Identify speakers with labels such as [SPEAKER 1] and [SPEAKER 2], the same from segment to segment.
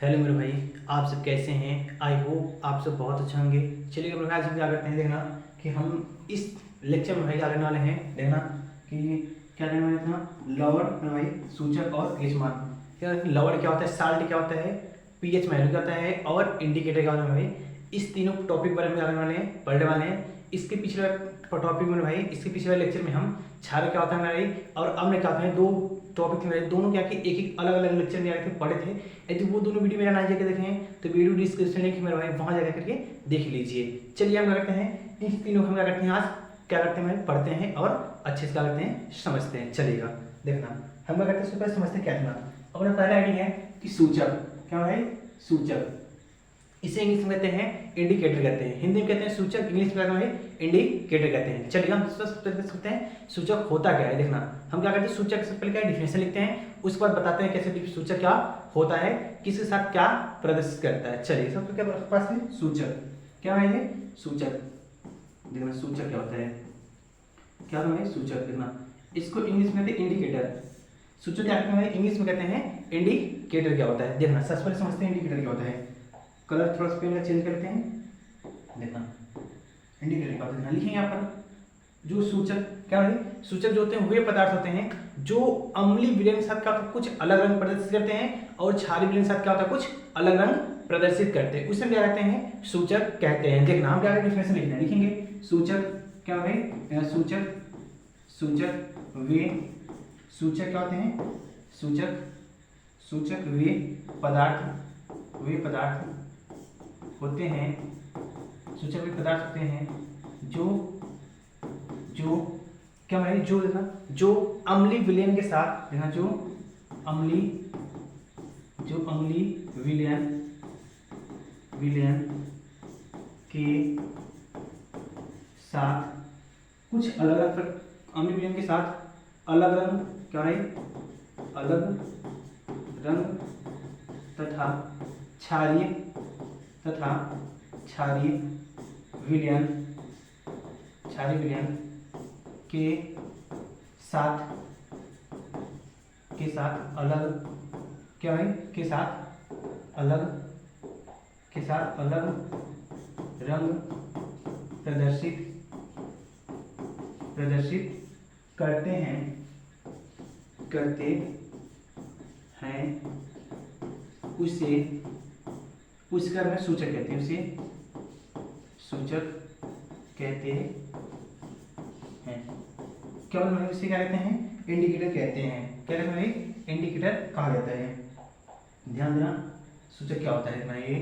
[SPEAKER 1] Hello मेरे भाई, आप सब कैसे हैं? आई होप आप सब बहुत अच्छे होंगे। चलिए मेरे भाई, आज हम क्या करते हैं देखना कि हम इस लेक्चर में भाई क्या करने वाले हैं देखना कि क्या करने वाले थे ना लवर मेरे भाई सूचक और पीएच मान। क्या लवर क्या होता है, साल्ट क्या होता है, पीएच वैल्यू क्या होता है और इंडिकेटर क्या होता है भाई। इस तीनों टॉपिक पर हम क्या करने वाले हैं, पढ़ने वाले हैं। इसके पिछले टॉपिक में भाई, इसके पिछले लेक्चर में हम क्षारक क्या होता है मेरे भाई और अम्ल क्या होता है, दो टॉपिक थे मेरे, दोनों क्या कि एक एक अलग अलग लेक्चर में जाकर पढ़े थे। यदि वो दोनों वीडियो मेरा ना जाकर देखें तो वीडियो डिस्क्रिप्शन लिंक मेरे भाई वहाँ जाकर करके देख लीजिए। चलिए हम क्या करते हैं, इन तीनों हम क्या करते हैं, आज क्या करते हैं पढ़ते हैं और अच्छे से क्या करते हैं समझते हैं। चलिएगा देखना हम क्या करते हैं, सबसे पहले समझते हैं क्या था। अपना पहला आइडिया है कि सूचक क्या है, सूचक इसे इंग्लिश में कहते हैं इंडिकेटर कहते हैं, हिंदी में कहते हैं सूचक, इंग्लिश में कहते हैं इंडिकेटर कहते हैं। चलिए हम सबसे पहले सकते हैं सूचक होता क्या है देखना। हम क्या करते हैं, सूचक से पहले क्या डिफिनेशन लिखते हैं, उसके बाद बताते हैं कैसे सूचक क्या होता है, किसके साथ क्या प्रदर्शित करता है। चलिए सबसे क्या पास है सूचक, क्या है ये सूचक देखना। सूचक क्या होता है, क्या है सूचक देखना, इसको इंग्लिश में कहते हैं इंडिकेटर। सूचक क्या कहते हैं, इंग्लिश में कहते हैं इंडिकेटर क्या होता है देखना। सबसे पहले समझते हैं इंडिकेटर क्या होता है। कलर थोड़ा सा पेन चेंज करते हैं देखना। इंडिकेटर क्या होता है लिखेंगे यहाँ पर। जो सूचक क्या है, सूचक जो होते हैं वे पदार्थ होते हैं जो अम्लीय विलयन के साथ क्या होता है कुछ अलग रंग प्रदर्शित करते हैं और क्षारीय विलयन के साथ क्या होता है कुछ अलग रंग प्रदर्शित करते हैं, उसे क्या कहते हैं सूचक कहते हैं। देखना हम क्या डिफिनेशन लिखना लिखेंगे। सूचक क्या है, सूचक सूचक वे सूचक क्या होते हैं, सूचक सूचक वे पदार्थ होते हैं, सूचक वे पदार्थ होते हैं जो जो क्या है, जो देखा जो अम्लीय विलयन के साथ देखना, जो अम्लीय विलयन के साथ कुछ अलग अलग अम्लीय विलयन के साथ अलग रंग क्या है, अलग रंग तथा क्षारीय विलयन के साथ अलग क्या है, के साथ अलग रंग प्रदर्शित करते हैं उस कर्म में सूचक कहते हैं, उसे सूचक कहते हैं। क्या मतलब इसे क्या कहते हैं, इंडिकेटर कहते हैं। क्या कहते हैं, इंडिकेटर कहा जाता है। ध्यान देना सूचक क्या होता है ये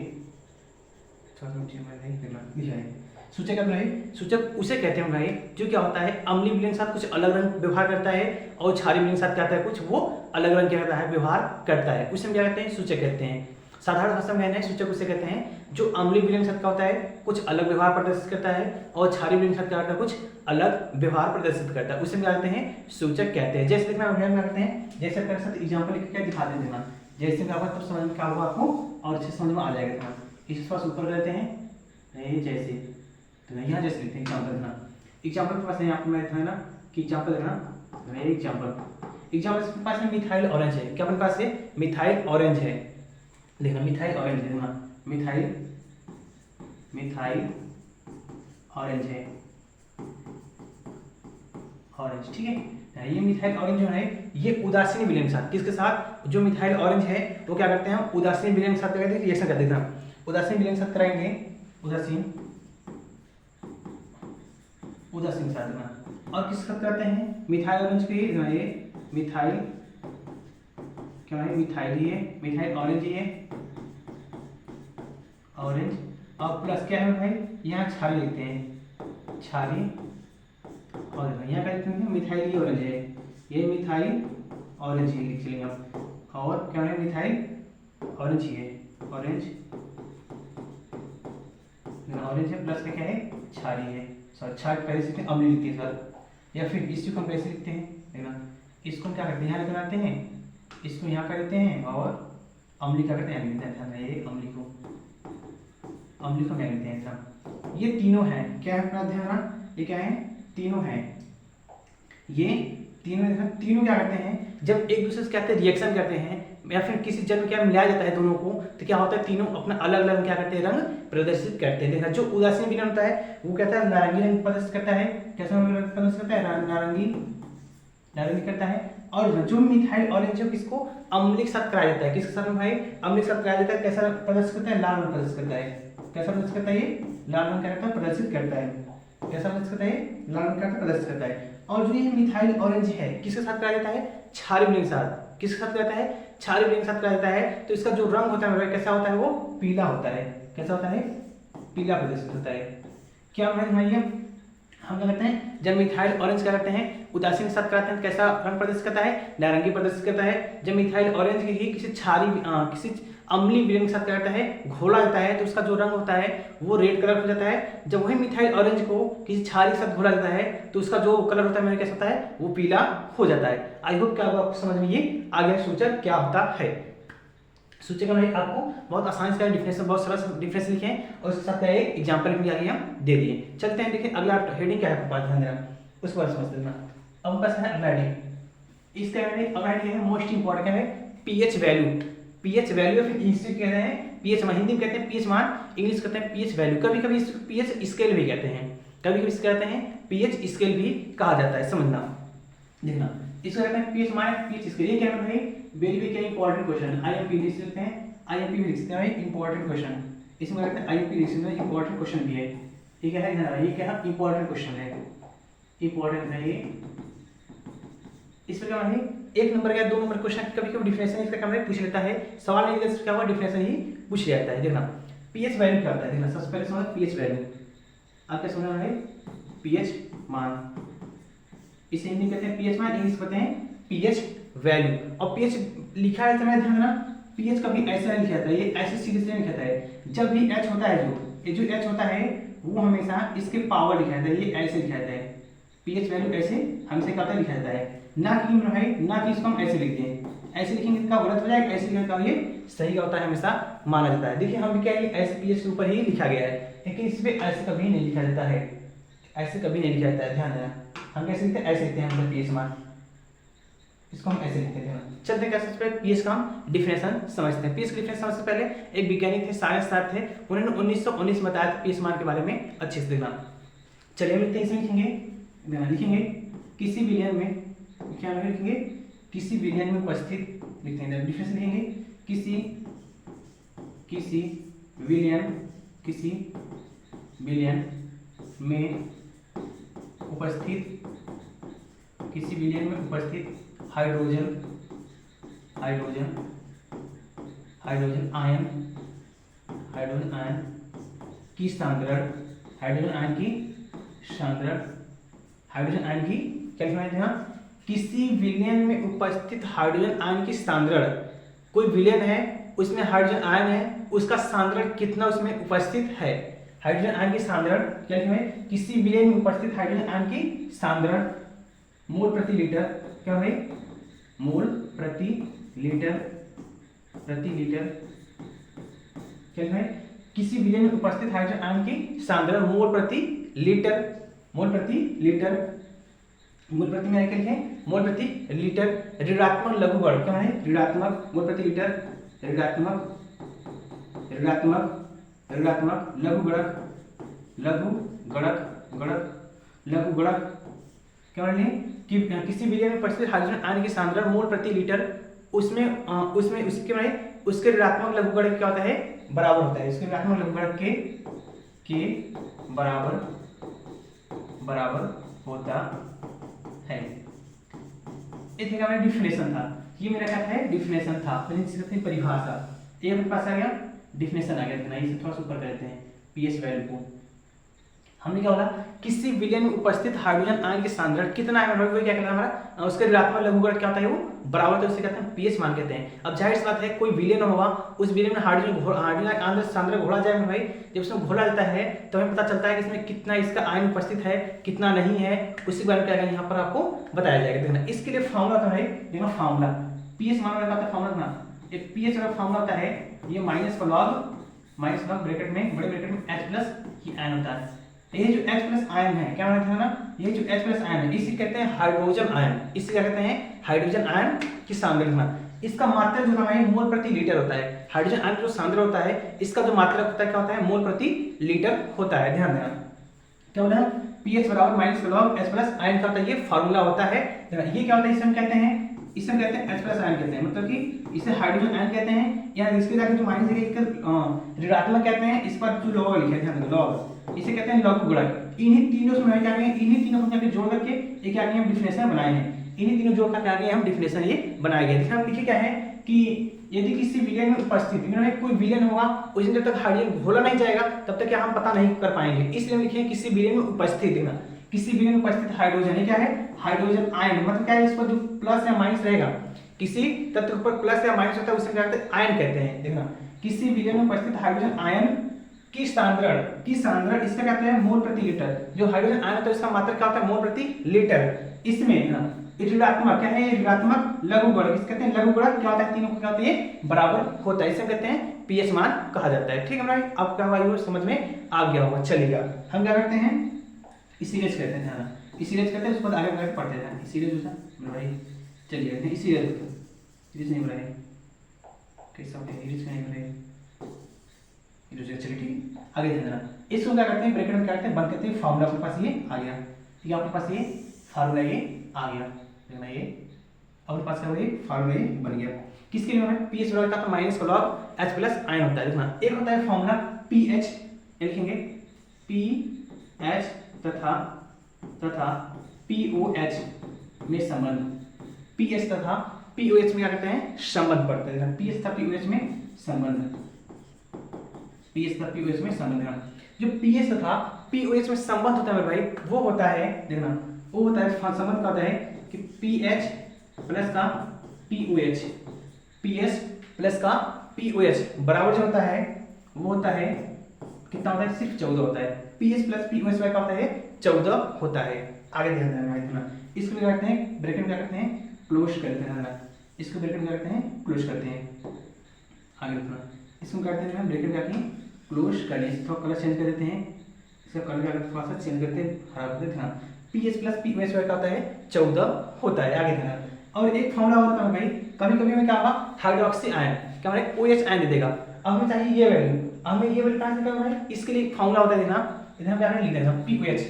[SPEAKER 1] सूचक क्या है, सूचक उसे कहते हैं भाई जो क्या होता है अम्लीय विलयन के साथ कुछ अलग रंग व्यवहार करता है और क्षारीय विलयन के साथ क्या होता है कुछ वो अलग रंग क्या करता है व्यवहार करता है, उसे हम क्या कहते हैं सूचक कहते हैं। साधारण भाषा में कहना है सूचक उसे कहते हैं जो अम्लीय विलयन के साथ क्या होता है कुछ अलग व्यवहार प्रदर्शित करता है और क्षारीय विलयन के साथ क्या करता है कुछ अलग व्यवहार प्रदर्शित करता है, उसे हम क्या कहते हैं सूचक कहते हैं। जैसे देखना अध्ययन करते हैं, जैसे अपने साथ एग्जांपल लिख के दिखा दे देना, जैसे क्या होगा तब समझ में क्या होगा आपको और अच्छे समझ में आ जाएगा। इस पास ऊपर रहते हैं ये जैसे तो यहाँ जैसे लिखते हैं एग्जांपल देखना। एग्जांपल के पास यहाँ पर मैं ना कि एग्जांपल देखना, एग्जांपल के पास में मिथाइल ऑरेंज है। क्या अपने पास है, मिथाइल ऑरेंज है देखना, मिथाइल ऑरेंज है देखना, मिथाइल ऑरेंज है, ऑरेंज ठीक है। ये मिथाइल ऑरेंज जो है ये उदासीन विलयन के साथ, किसके साथ, जो मिथाइल ऑरेंज है वो क्या करते हैं उदासीन विलयन के साथ करते हैं, रिएक्शन कर देते हैं। उदासीन विलयन के साथ कराएंगे, उदासीन के साथ देना। और किसके साथ करते हैं, मिथाइल ऑरेंज के ये मिथाइल क्या है, मिथाइल ऑरेंज ही है, ऑरेंज और प्लस क्या है भाई यहाँ क्षारीय लिखते हैं, क्षारीय और यहाँ क्या लिखते हैं मिथाइल ऑरेंज है, ये मिथाइल ऑरेंज ही लिख लेंगे हम। और क्या है मिथाइल ऑरेंज ही है, ऑरेंज है प्लस क्या है क्षारीय है। सर क्षार पहले से अम्लीय लिखते हैं सर, या फिर इसको हम कैसे लिखते हैं देखना, इसको हम क्या करते हैं यहाँ लिख आते हैं, इसको यहाँ कर देते हैं और अम्लीय क्या करते हैं ये अम्लीय को क्या कहते हैं। ये तीनों हैं क्या है अपना ध्यान, ये क्या है तीनों हैं, ये तीनों क्या करते हैं जब एक दूसरे से कहते हैं रिएक्शन करते हैं या फिर किसी जल में क्या मिलाया जाता है दोनों को, तो क्या होता है तीनों अपना अलग अलग क्या करते हैं, रंग प्रदर्शित करते हैं। देखना जो उदासीन विलयन होता है वो कहता है नारंगी रंग प्रदर्शित करता है, कैसा रंग प्रदर्शित करता है, नारंगी करता है। और जो मिथाइल ऑरेंज है किसको अम्लीय के साथ कराया जाता है, किसके साथ में भाई अम्लीय के साथ कराया जाता है, कैसा प्रदर्शित करता है, लाल रंग प्रदर्शित करता है, कैसा प्रदर्शित करता है, ये लाल रंग क्या करता है, प्रदर्शित करता है, कैसा प्रदर्शित करता है, लाल रंग का प्रदर्शित करता है। और जो ये मिथाइल ऑरेंज है किसके साथ कराया जाता है, क्षारीय विलयन के साथ, किसके साथ कराया जाता है, क्षारीय विलयन के साथ कराया जाता है। तो इसका जो रंग होता है कैसा होता है, वो पीला होता है, कैसा होता है, पीला प्रदर्शित होता है। क्या है हम क्या करते हैं, जब मिथाइल ऑरेंज क्या करते हैं उदासीन के साथ कराते हैं, कैसा रंग प्रदर्शित करता है, नारंगी प्रदर्शित करता है। जब मिथाइल ऑरेंज ही किसी अम्लीय विलयन के साथ क्या करता है, घोला जाता है, तो उसका जो रंग होता है वो रेड कलर हो जाता है। जब वही मिथाइल ऑरेंज को किसी क्षारीय के साथ घोला जाता है तो उसका जो कलर होता है मेरे कैसा होता है, वो पीला हो जाता है। आई होप क्या आपको समझ में ये आ गया सूचक क्या होता है। सूचक में आपको बहुत आसानी से डिफिनेशन, बहुत सरल डिफिनेशन लिखे हैं और उसके साथ क्या एग्जाम्पल भी आगे हम दे दिए। चलते हैं देखिए अगला हेडिंग क्या है, आपको ध्यान देना उसको बारे समझ लेना। अब बस है अगला हेडिंग, इसका अगला हेडिंग है मोस्ट इंपॉर्टेंट है पीएच वैल्यू। पीएच वैल्यू फिर इंग्लिश कहते हैं पीएच मान, हिंदी में कहते हैं पीएच मान, इंग्लिश कहते हैं पीएच वैल्यू, कभी कभी पीएच स्केल भी कहते हैं, कभी कभी कहते हैं पीएच स्केल भी कहा जाता है, समझना देखना। इसको कहते हैं पीएच मान, पीएच स्केल। ये क्या है वेरी वेरी क्या इंपॉर्टेंट क्वेश्चन, आईएमपी लिख सकते हैं, आईएमपी भी लिख सकते हैं इंपॉर्टेंट क्वेश्चन, इसमें कहते हैं आईएमपी लिख सकते हैं इंपॉर्टेंट क्वेश्चन भी है। ठीक है, ये क्या है इंपॉर्टेंट क्वेश्चन है, इंपॉर्टेंट है ये। इसमें क्या है एक नंबर का 2 नंबर क्वेश्चन कभी कभी डिफिनेशन इसका क्या पूछ लेता है, सवाल नहीं क्या हुआ डिफिनेशन ही पूछ लिया जाता है। देखना पीएच वैल्यू क्या होता है, देखना सबसे पहले समझ पीएच वैल्यू, आप क्या समझना है, पीएच मान, इसे हिंदी कहते हैं पीएच मान, इंग्लिश कहते हैं पीएच वैल्यू। और पीएच लिखा है समय ध्यान देना, पीएच कभी ऐसे नहीं लिखा जाता है, ये ऐसे सीधे से नहीं लिखा जाता है। जब भी एच होता है जो एच होता है वो हमेशा इसके पावर लिखा जाता है, ये ऐसे लिखा जाता है, पीएच वैल्यू ऐसे हमेशा क्या लिखा जाता है, ना कि इसको हम ऐसे लिखते हैं, ऐसे लिखेंगे इसका गलत हो जाएगा, ऐसे लिखने का ये सही का होता है, हमेशा माना जाता है। देखिए हम भी क्या है ऐसे पीएच के ऊपर ही लिखा गया है, लेकिन इस पे ऐसे कभी नहीं लिखा जाता है, ऐसे कभी नहीं लिखा जाता है, ध्यान देना। हम कैसे लिखते हैं, ऐसे लिखते हैं हम पीएच मान, इसको हम ऐसे लिखते हैं। चलते क्या सबसे पहले पीएच का हम डिफिनेशन समझते हैं। पीएच का डिफिनेशन समझने से पहले एक वैज्ञानिक थे, साइंसदान थे, उन्होंने 1919 में बताया था पीएच मान के बारे में, अच्छे से देखना। चलिए हम लिखते हैं, लिखेंगे किसी विलयन में, क्या लिखेंगे किसी विलयन में उपस्थित, लिखते हैं डिफरेंस लिखेंगे किसी विलयन में उपस्थित हाइड्रोजन आयन की सांद्रण, क्या लिखना है यहाँ, किसी विलयन में उपस्थित हाइड्रोजन आयन की सांद्रण, कोई विलयन है उसमें हाइड्रोजन आयन है, उसका सांद्रण कितना उसमें उपस्थित है, हाइड्रोजन आयन की सांद्रण क्या लिखना है, किसी विलयन में उपस्थित हाइड्रोजन आयन की सांद्रण मोल प्रति लीटर, क्या है मोल प्रति लीटर क्या लिखना है, किसी विलयन में उपस्थित हाइड्रोजन आयन की सांद्रण मोल प्रति लीटर मोल प्रति में क्या लिखें, मोल प्रति लीटर। ऋणात्मक लघुगणक क्या है, ऋणात्मक मोल प्रति लीटर, ऋणात्मक लघुगणक क्या लिखें कि किसी विलयन में उपस्थित हाइड्रोजन आयन की सांद्रण मोल प्रति लीटर, उसमें उसके ऋणात्मक लघुगणक क्या होता है, बराबर होता है, उसके ऋणात्मक लघुगणक के बराबर होता है। इस जगह में डिफिनेशन था, ये मेरा क्या है डिफिनेशन था, परिभाषा, ये अपने पास आ गया डिफिनेशन आ गया, देखना इसे थोड़ा सा ऊपर कर देते हैं। पीएच वैल्यू को हमने क्या बोला, किसी विलयन में उपस्थित हाइड्रोजन आयन की सांद्रण कितना है, वो क्या कहता है हमारा, उसके ऋणात्मक लघुगणक क्या होता है, वो बराबर होता है, उसे कहते हैं पीएच मान कहते हैं। अब जाहिर सी बात है कोई विलयन होगा, उस विलयन में हाइड्रोजन आयन सांद्रण घोला जाएगा भाई, जब उसमें घोला जाता है तो हमें पता चलता है कि इसमें कितना इसका आयन उपस्थित है, कितना नहीं है, उसी बारे में क्या यहाँ पर आपको बताया जाएगा। देखना इसके लिए फॉर्मूला तो है, देखना फॉर्मूला पीएच मान का फॉर्मूला ना, एक पीएच का फॉर्मूला होता है ये माइनस का लॉग ब्रैकेट में बड़े ब्रैकेट में H प्लस की आयन होता है। ये जो H प्लस आयन है क्या होता है ना, ये जो H प्लस आयन है इसी कहते हैं हाइड्रोजन आयन, इसी क्या कहते हैं हाइड्रोजन आयन की सांद्रण। इसका मात्रक जो है मोल प्रति लीटर होता है। हाइड्रोजन आयन जो सांद्र होता है इसका जो मात्रक होता है क्या होता है, मोल प्रति लीटर होता है। ध्यान देना क्या बोला है, pH बराबर माइनस का लॉग H प्लस आयन का होता है, ये फार्मूला होता है। ये क्या होता है, इसे हम कहते हैं H प्लस आयन कहते हैं, मतलब कि इसे हाइड्रोजन आयन कहते हैं, या इसके जाके जो माइनस है इसका ऋणात्मक कहते हैं। इस पर जो लॉग लिखा है ध्यान दो, लॉग इसे कहते हैं लघु गुणक। इन्हीं तीनों से क्या करें, इन्हीं तीनों को क्या जोड़ करके एक क्या हम डिफिनेशन बनाए हैं, इन्हीं तीनों जोड़ करके आगे हम डिफिनेशन ये बनाए गए। हम लिखे क्या है कि यदि किसी विलयन में उपस्थित इनमें कोई विलयन होगा उस दिन जब तक हाइड्रोजन घोला नहीं जाएगा तब तक क्या हम पता नहीं कर पाएंगे, इसलिए हम लिखे किसी विलयन में उपस्थित ना, किसी विलयन में उपस्थित हाइड्रोजन है क्या है, हाइड्रोजन आयन, मतलब क्या है इस पर जो प्लस या माइनस रहेगा, किसी तत्व पर प्लस या माइनस होता है उसे क्या कहते हैं, आयन कहते हैं। देखना किसी विलयन में उपस्थित हाइड्रोजन आयन की सांद्रण इसका कहते हैं मोल प्रति लीटर। जो हाइड्रोजन आयन होता है इसका मात्रक क्या होता है, मोल प्रति लीटर। इसमें ऋणात्मक क्या है, ऋणात्मक लघु गुणक, किसे कहते हैं लघु गुणक, क्या होता है तीनों को क्या होता है बराबर होता है, इसे कहते हैं पीएच मान कहा जाता है। ठीक है भाई, अब क्या हुआ समझ में आ गया होगा। चलिएगा हम क्या करते हैं, इसीलिए कहते हैं, इसीलिए कहते हैं, उसको आगे आगे पढ़ते हैं। इसीलिए जो भाई चलिए कहते हैं इसीलिए नहीं बनाए कैसा होता है, इसीलिए नहीं बनाए। चलिए ठीक, आगे ध्यान देना। इसको क्या करते हैं, ब्रैकेट में क्या करते हैं, बंद करते हैं, फार्मूला अपने पास ये आ गया। ठीक है, आपके पास ये फार्मूला ये आ गया, देखना ये अपने पास का ये फार्मूला ये बन गया। किसके लिए हमें पीएच बराबर का तो माइनस का लॉग H प्लस आयन होता है। देखना एक होता है फार्मूला पीएच, लिखेंगे पीएच तथा पीओएच में संबंध, पीएच तथा पीओएच में क्या करते हैं संबंध पड़ते हैं। पीएच तथा पीओएच में संबंध, पीएच तथा पीओएच में संबंध, जो पीएच तथा पीओएच में संबंध होता है भाई वो होता है, देखना वो होता है संबंध का होता है कि पीएच प्लस का पीओएच, पीएच प्लस का पीओएच बराबर जो होता है वो होता है कितना होता है, सिर्फ 14 होता है। पीएच प्लस पीओएच का होता है 14 होता है। आगे ध्यान देना इतना, इसको क्या करते हैं ब्रैकेट में क्या करते हैं क्लोज करते हैं, इसको ब्रैकेट में क्या करते हैं क्लोज करते हैं। आगे इतना इसको करते हैं ब्रैकेट में क्या क्लोज कर लिए, थोड़ा कलर चेंज कर देते हैं, इसका कलर थोड़ा सा चेंज करते हैं, हरा कर देते हैं। पीएच प्लस पीओएच का होता है 14 होता है। आगे ध्यान, और एक फॉर्मूला होता है भाई, कभी कभी हमें क्या होगा हाइड्रोक्सी आयन क्या हमारे OH आयन दे देगा। अब हमें चाहिए ये वैल्यू, हमें ये वैल्यू कहां से करना है, इसके लिए एक फॉर्मूला होता है, देखना इधर हम क्या करें लिख देना पीओएच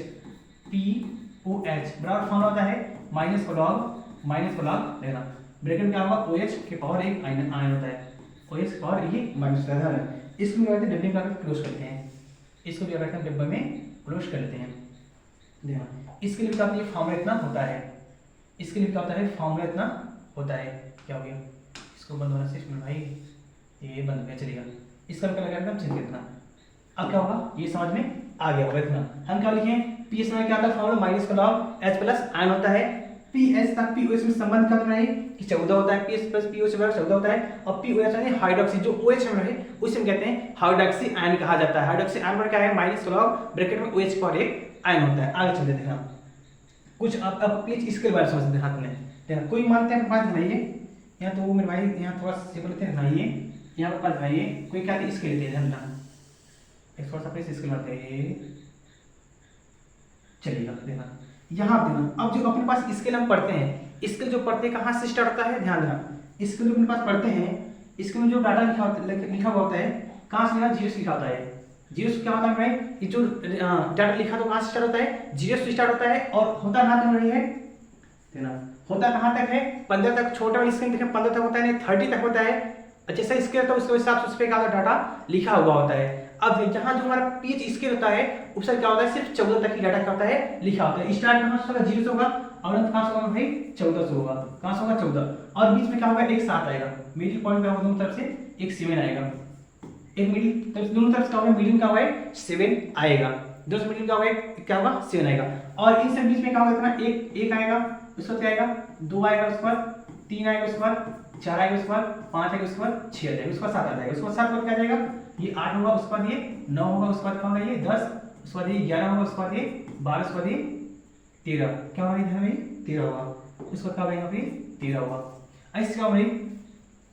[SPEAKER 1] बराबर फॉर्मूला होता है माइनस का लॉग लेना, ब्रैकेट में क्या होगा OH के पावर एक आयन होता है, OH के पावर ये माइनस रहता है। इसको क्या करते हैं डब्बे में क्लोज करते हैं, इसको क्या करते हैं डब्बे में क्लोज करते हैं। देखना इसके लिए क्या फॉर्मूला इतना होता है, इसके लिए क्या होता है फॉर्मूला इतना होता है। क्या हो गया, इसको बंद होना सिर्फ भाई ये बंद हो गया, चलेगा। इसका क्या लगा एकदम चेंज करना। अब क्या होगा ये समझ में आ गया होगा। इतना हम क्या लिखें, पीएच में क्या आता है फॉर्मूला माइनस का लॉग H प्लस आयन होता है, पीएच तक पीओएच में संबंध क्या होता है कि 14 होता है, पीएच प्लस पीओएच बराबर 14 होता है, और पीओएच यानी हाइड्रोक्सी जो OH में है उसे हम कहते हैं हाइड्रोक्सी आयन कहा जाता है। हाइड्रोक्सी आयन पर क्या है माइनस का लॉग ब्रैकेट में OH पर एक आयन होता है। आगे चलते देखना कुछ अब प्लीज इसके बारे में समझते हैं हाथ में देखना, कोई मानते हैं पास बनाइए, यहाँ तो वो मेरे भाई यहाँ थोड़ा सा लेते हैं बनाइए, यहाँ पर पास बनाइए, कोई क्या इसके लेते हैं ना, एक थोड़ा सा प्लीज इसके लाते हैं, चलिएगा देखना यहाँ देना। अब जो अपने पास स्केल हम पढ़ते हैं, स्केल जो पढ़ते हैं कहाँ से स्टार्ट होता है, ध्यान देना स्केल जो अपने पास पढ़ते हैं इसके में जो डाटा लिखा हुआ होता है कहाँ से लिखा, जीरो से लिखा होता है। जीरो से क्या होता है भाई, ये जो डाटा लिखा तो कहाँ से स्टार्ट होता है, जीरो से स्टार्ट होता है, और होता कहाँ तक रही है देना, होता कहाँ तक है 15 तक, छोटा वाली स्केल देखें 15 तक होता है, 30 तक होता है। जैसा स्केल होता है उसके हिसाब से उस पर क्या डाटा लिखा हुआ होता है। अब यहाँ जो हमारा पीएच स्केल होता है उसका क्या होता है सिर्फ 14 तक की डाटा क्या होता है लिखा होता है। स्टार्ट कहाँ से होगा, जीरो से होगा, और अंत कहाँ से होगा भाई 14 से होगा, कहाँ से होगा 14, और बीच में क्या होगा एक 7 आएगा, मिडिल पॉइंट क्या होगा दोनों तरफ से एक 7 आएगा, एक मिडिल दोनों तरफ क्या होगा मीडियम क्या होगा 7 आएगा, दोनों मिडिल क्या होगा क्या होगा 7 आएगा, और इन सब बीच में क्या होगा इतना एक आएगा, उसका क्या आएगा 2 आएगा, उसके बाद 3 आएगा, उसके बाद 4 आएगा, उसके बाद 5 आएगा, उसके बाद 6 आ जाएगा, उसके बाद 7 आ जाएगा, उसके बाद 7 पर क्या जाएगा ये 8 होगा, उसके बाद ये 9 होगा, उसके बाद क्या होगा ये 10, उसके बाद ये 11 होगा, उसके बाद ये 12, उसके बाद ये 13, क्या होगा इधर में 13 होगा, उसके बाद क्या होगा यहाँ पे 13 होगा। ऐसे क्या होगा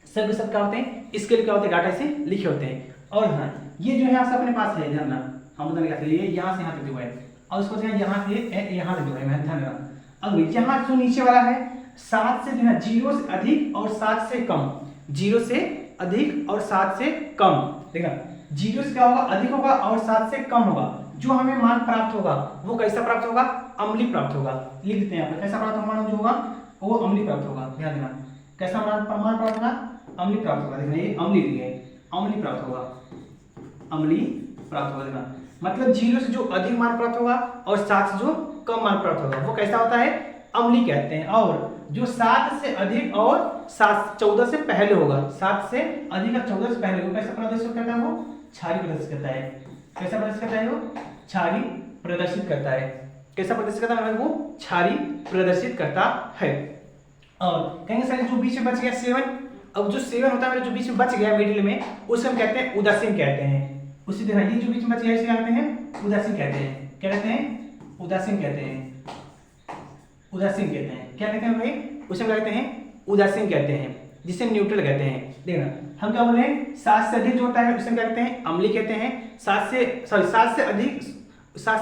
[SPEAKER 1] सब के सब क्या होते हैं इसके लिए क्या होते हैं डाटा से लिखे होते हैं। और हाँ ये जो है यहाँ से अपने पास है ध्यान रखना, हम बताने क्या ये यहाँ से यहाँ तक जो है, और उसको यहाँ से यहाँ तक जो है ध्यान रखना। अब यहाँ जो नीचे वाला है 7 से देना 0 से अधिक और 7 से कम, 0 से अधिक और 7 से कम। देखना 0 से क्या होगा, अधिक होगा और 7 से कम होगा। जो हमें मान प्राप्त होगा वो कैसा प्राप्त होगा, अम्लीय प्राप्त होगा। लिख देते हैं यहाँ पे, कैसा प्राप्त होगा, मान जो होगा वो अम्लीय प्राप्त होगा। ध्यान देना, कैसा मान प्राप्त होगा, अम्लीय प्राप्त होगा। देखना ये अम्लीय दिए, अम्लीय प्राप्त होगा, अम्लीय प्राप्त होगा। देखना मतलब 0 से जो अधिक मान प्राप्त होगा और 7 से जो कम मान प्राप्त होगा वो कैसा होता है, अम्लीय कहते हैं। और जो 7 से अधिक और 14 से पहले होगा, 7 से अधिक और 14 से पहले होगा, कैसा प्रदर्शित करता है, वो क्षारीय प्रदर्शित करता है। कैसा प्रदर्शित करता है, वो क्षारीय प्रदर्शित करता है। कैसा प्रदर्शित करता है, वो क्षारीय प्रदर्शित करता है। और कहेंगे सर जो बीच में बच गया 7, अब जो 7 होता है मेरे जो बीच में बच गया मिडिल में, उसे हम कहते हैं उदासीन कहते हैं। उसी तरह ये जो बीच में बच गया इसे कहते हैं उदासीन कहते हैं। क्या कहते हैं, उदासीन कहते हैं, उदासीन कहते हैं। क्या कहते हैं भाई, उसे कहते हैं उदासीन कहते हैं, जिसे न्यूट्रल कहते हैं। देखना हम क्या बोले, 7 से अधिक जो होता है उसे कहते हैं अम्लीय कहते हैं। 7 से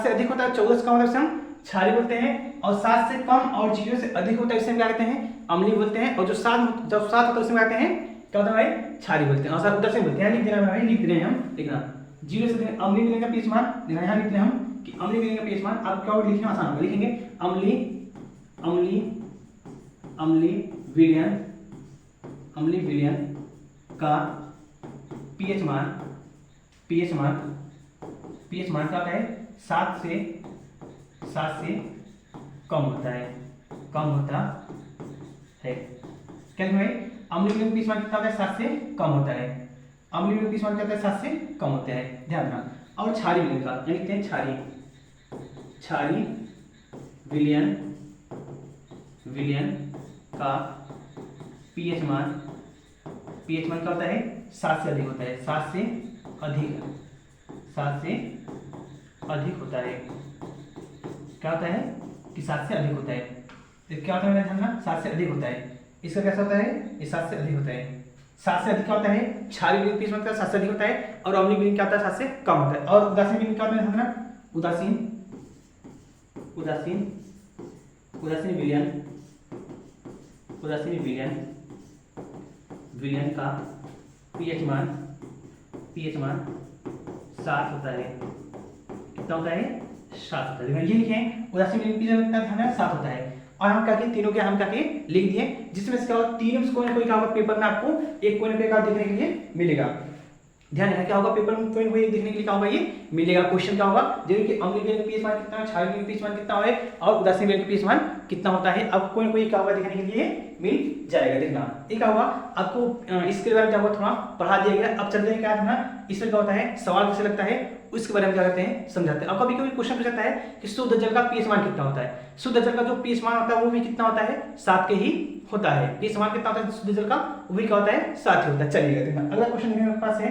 [SPEAKER 1] अधिक होता है 14 से कम होता है उसे हम क्षारीय बोलते हैं। और 7 से कम और 0 से अधिक होता है इसे हम क्या कहते हैं, अम्लीय बोलते हैं। और जो 7 होता है उसे कहते हैं क्या होता है भाई, क्षारीय बोलते हैं। और सर उदासीन बोलते हैं। लिख देना भाई, लिख दे रहे हैं हम। देखना 0 से अम्लीय मिलेगा पीएच मान। देखना यहाँ लिख रहे हैं हम कि अम्लीय मिलेगा पीएच मान। आप क्या लिखना आसान होगा, लिखेंगे अम्लीय विलयन का पीएच मान क्या होता है, 7 से कम होता है, क्या भाई, अम्लीय विलयन पीएच मान कितना होता है, 7 से कम होता है। अम्लीय विलयन पीएच मान क्या होता है, 7 से कम होता है, ध्यान रखना। और क्षारीय विलयन का लिखते हैं क्षारीय विलयन का पीएच मान क्या होता है, 7 से अधिक होता है, 7 से अधिक होता है। क्या होता है कि 7 से अधिक होता है। क्या होता है मेरा ध्यान, 7 से अधिक होता है। इसका कैसा होता है, ये 7 से अधिक होता है। 7 से अधिक क्या होता है, क्षारीय विलयन पीएच मान 7 से अधिक होता है। और अम्लीय विलयन क्या होता है, 7 से कम होता है। और उदासीन विलयन क्या होता है ध्यान, उदासीन विलयन का पीएच मान 7 होता है। कितना होता है, 7 होता है। ये लिखें उदासीन विलयन पीएच मान कितना ध्यान है, 7 होता है। और हम क्या किए, तीनों के हम क्या किए, लिख दिए। जिसमें से क्या होगा, तीनों से कोई ना कोई क्या होगा, पेपर में आपको एक कोई ना कोई एक देखने के लिए मिलेगा। ध्यान रखना क्या होगा, पेपर में कोई ना कोई एक देखने के लिए क्या होगा, ये मिलेगा। क्वेश्चन क्या होगा, जैसे कि अम्लीय विलयन का पीएच मान कितना है, क्षारीय विलयन का पीएच मान कितना है, और उदासीन विलयन का पीएच मान कितना होता है। अब कोई ना कोई क्या होगा देखने के लिए मिल जाएगा। देखना ये क्या होगा, आपको इसके बारे में क्या होगा थोड़ा पढ़ा दिया गया। अब चलते हैं क्या है, इसमें क्या होता है, सवाल कैसे लगता है उसके बारे में क्या करते हैं, समझाते हैं। अब कभी कभी क्वेश्चन पूछ जाता है कि शुद्ध जल का पीएच मान कितना होता है। शुद्ध जल का जो पीएच मान होता है वो भी कितना होता है, 7 के ही होता है। पीएच मान कितना होता है शुद्ध जल का, वो भी क्या होता है, 7 ही होता है। चलिएगा देखना अगला क्वेश्चन मेरे पास है।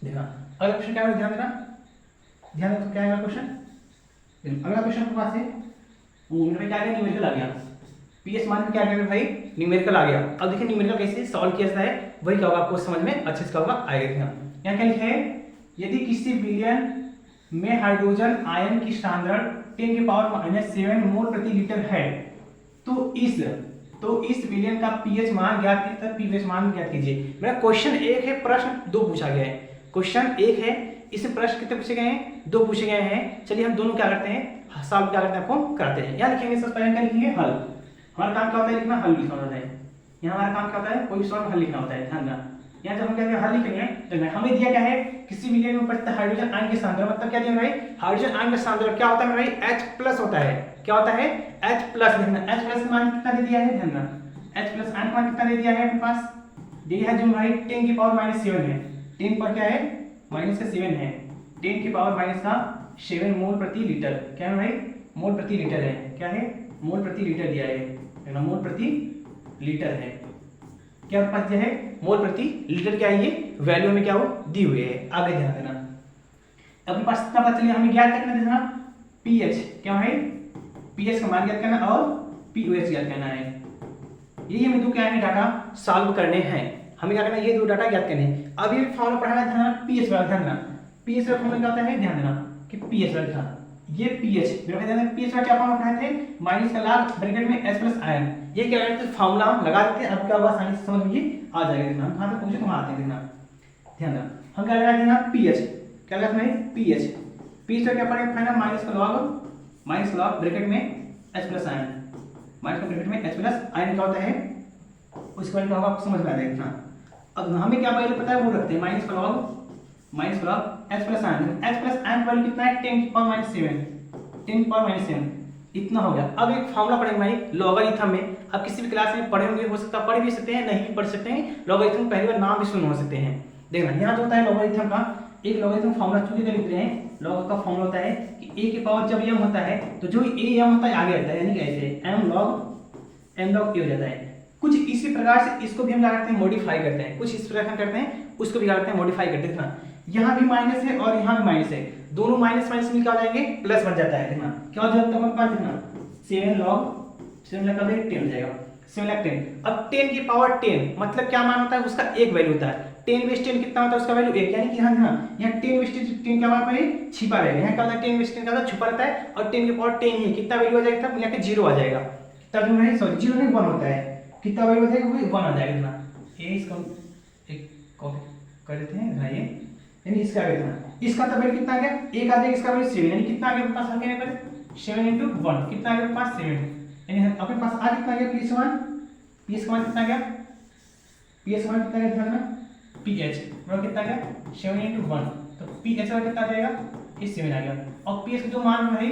[SPEAKER 1] देखना अगला क्वेश्चन क्या है, ध्यान देना तो क्या है अगला क्वेश्चन। अगला क्वेश्चन आपके पास है, उनमें क्या गया, न्यूमेरिकल आ गया। पीएच मान में क्या गया भाई, न्यूमेरिकल आ गया। अब देखिए न्यूमेरिकल कैसे सॉल्व किया जाता है, वही क्या होगा आपको समझ में अच्छे से क्या होगा आएगा। यहाँ क्या लिखा है, यदि किसी विलयन में हाइड्रोजन आयन की सांद्रता 10⁻⁻7 मोल प्रति लीटर है, तो इस विलयन का पीएच मान ज्ञात कीजिए, पीएच मान ज्ञात कीजिए। मेरा क्वेश्चन 1 है, प्रश्न 2 पूछा गया है। क्वेश्चन 1 है, इसमें प्रश्न कितने पूछे गए हैं, 2 पूछे गए हैं। चलिए हम दोनों क्या करते हैं, सॉल्व क्या करते हैं आपको कराते हैं। यहाँ लिखेंगे सबसे पहले क्या लिखेंगे, हल। हमारा काम क्या होता है, लिखना हल लिखना होता है। यहाँ हमारा काम क्या होता है, कोई सॉल्व हल लिखना होता है। ध्यान देना, यहाँ जब हम क्या हल लिखेंगे तो हमें दिया क्या है, किसी विलयन में उपस्थित हाइड्रोजन आयन की सांद्रता, मतलब क्या दिया भाई, हाइड्रोजन आयन का सांद्रता क्या होता है भाई, H+ होता है। क्या होता है, H+। देखना H+ मान कितना दे दिया है, ध्यान देना H+ आयन मान कितना दे दिया है अपने पास, दिया है जो भाई 10⁻⁻7 है। 10 पर क्या है, -7 है। 10⁻⁻7 मोल प्रति लीटर। क्या है भाई, मोल प्रति लीटर है। क्या है, मोल प्रति लीटर दिया है, देखना मोल प्रति लीटर है। क्या पास जो है, मोल प्रति लीटर क्या है, ये वैल्यू में क्या हो दी हुई है। आगे ध्यान देना, अपने पास कितना पता चलिए, हमें ज्ञात करना देना पीएच। क्या है, पीएच का मान ज्ञात करना और पीओएच ज्ञात करना है। ये हमें 2 क्या है डाटा सॉल्व करने हैं। हमें क्या करना है, ये 2 डाटा ज्ञात करने हैं। अभी फॉर्मूला पढ़ाना, ध्यान पीएच वाला, ध्यान देना पीएच वाला फॉर्मूला क्या होता है, ध्यान देना कि पीएच वाला था ये पीएच मेरे ध्यान में पीएच का क्या फॉर्मूला पढ़ाए थे, माइनस का log ब्रैकेट में H प्लस आयन, ये क्या करते हैं फॉर्मूला हम लगा देते हैं। अब क्या होगा आसानी से समझ में आ जाएगा। देखना हम कहां तक पहुंचे, कहां आते हैं देखना ध्यान देना। हम क्या लगा देंगे पीएच, क्या लगा देंगे पीएच, पीएच का क्या पड़ेगा फाइनल माइनस का log ब्रैकेट में H प्लस आयन, माइनस का ब्रैकेट में H प्लस आयन क्या होता है उसके बारे में होगा आपको समझ में आ जाएगा। अब हमें क्या वैल्यू पता है वो रखते हैं माइनस का log H plus ion, H plus ion value कितना है 10 की पावर -7 इतना हो गया। अब एक फार्मूला पढ़ेंगे भाई लॉगरिथम में, आप किसी भी क्लास में पढ़े होंगे, हो सकता है पढ़ भी सकते हैं नहीं भी पढ़ सकते हैं, लॉगरिथम पहली बार नाम भी सुने हो सकते हैं। देखना यहाँ जो होता है लॉगरिथम का एक लॉगरिथम फार्मूला चूंकि लिख रहे हैं, लॉग का फार्मूला होता है कि a की पावर जब m होता है तो जो a m होता है आगे रहता है, यानी कि ऐसे m log a हो जाता है। कुछ इसी प्रकार से इसको भी हम क्या करते हैं मॉडिफाई करते हैं, कुछ इस प्रकार हम करते हैं उसको भी क्या करते हैं मॉडिफाई करते हैं। देखना यहाँ भी माइनस है और यहाँ भी माइनस है, दोनों माइनस माइनस मिलकर आ जाएंगे प्लस बन जाता है। देखना क्या हो जाता है हमारे पास, देखना 7 log 10 हो जाएगा 7 log 10। अब 10 की पावर 10 मतलब क्या मान होता है उसका एक वैल्यू होता है, 10 बेस 10 कितना होता है उसका वैल्यू 1, यानी कि यहाँ 10 बेस 10 क्या वहां पर छिपा रहेगा, यहाँ क्या होता है 10 बेस 10 का छुपा रहता है और 10 की पावर 10 ही कितना वैल्यू आ जाएगा, यहाँ के 0 आ जाएगा, तब जो है सॉरी 0 नहीं 1 होता है, कितना वैल्यू हो जाएगा वो 1 आ जाएगा। देखना ये इसको एक कॉपी कर देते हैं ना, ये यानी इसका वैल्यू इसका तो वैल्यू कितना आ गया, एक आ जाएगा, इसका वैल्यू 7, यानी कितना आ गया अपने पास हल करने पर 7 into 1 कितना आ गया अपने पास 7, यानी अपने पास आ कितना आ गया PS का मान कितना आ गया, PS का मान कितना आ गया ध्यान में PH बराबर कितना आ गया 7 into 1, तो PH का कितना आ जाएगा ये 7 आ गया। और PS का जो मान है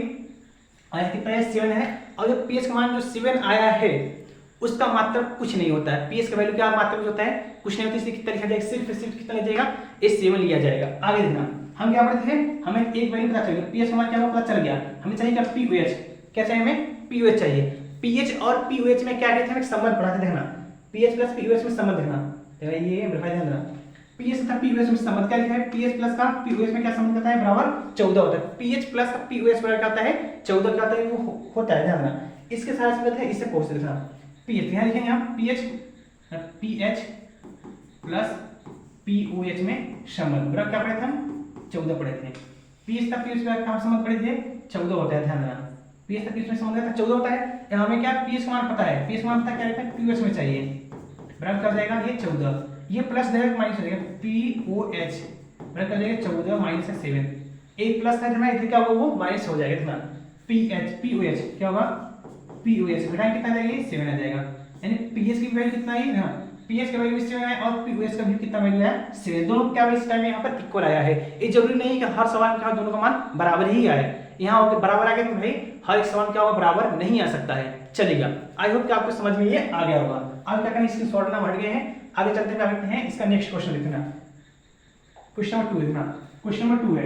[SPEAKER 1] आया कितना है 7 है, और जो PS का मान जो 7 आया है उसका मात्रक कुछ नहीं होता है, PS का वैल्यू क्या मात्रक होता है कुछ नहीं होता, इसलिए कितना लिखा जाएगा सिर्फ कितना लिया जाएगा ये 7 लिया जाएगा। आगे देखना हम क्या पढ़ते थे, हमें एक वैल्यू पता चल गया PS का मान क्या हुआ पता चल गया, हमें चाहिए क्या POH, क्या चाहिए हमें POH चाहिए। PH और POH में क्या कहते हैं, हम एक संबंध पढ़ाते थे, देखना PH प्लस POH में संबंध देखना, ये ध्यान देना PH तथा POH में संबंध क्या लिखा है, PH प्लस का POH में क्या संबंध करता है बराबर 14 होता है, PH प्लस का POH बराबर क्या होता है 14 क्या होता है वो होता है ध्यान देना। इसके साथ संबंध है इससे पूछ देखना PH यहाँ लिखेंगे हम PH प्लस POH में संबंध बराबर क्या पढ़े थे हम 14 पढ़े थे। PH तक POH का क्या संबंध पढ़े थे 14 होता है, ध्यान देना PH तक POH में संबंध है 14 होता है। यहाँ हमें क्या PH का मान पता है, PH का मान पता क्या रहता है POH में चाहिए बराबर कर जाएगा ये 14, ये प्लस डायरेक्ट माइनस हो जाएगा POH बराबर कर जाएगा 14 माइनस 7, एक प्लस है इधर क्या होगा वो माइनस हो जाएगा, इतना POH क्या होगा POH घटाएं कितना आ जाएगा 7 आ जाएगा, यानी PH की वैल्यू कितना है ना PH का वैल्यू 7 है और POH का भी कितना वैल्यू है 7, दोनों क्या वैल्यू इस टाइम यहाँ पर इक्वल आया है। ये जरूरी नहीं कि हर सवाल में दोनों का मान बराबर ही आए, यहाँ होकर बराबर आ गया तो भाई हर एक सवाल क्या होगा बराबर नहीं आ सकता है। चलेगा आई होप कि आपको समझ में ये आ गया होगा। अब क्या करें इसके शॉर्ट नाम हट गए हैं, आगे चलते हैं इसका नेक्स्ट क्वेश्चन लिखना, क्वेश्चन नंबर 2 लिखना, क्वेश्चन नंबर 2 है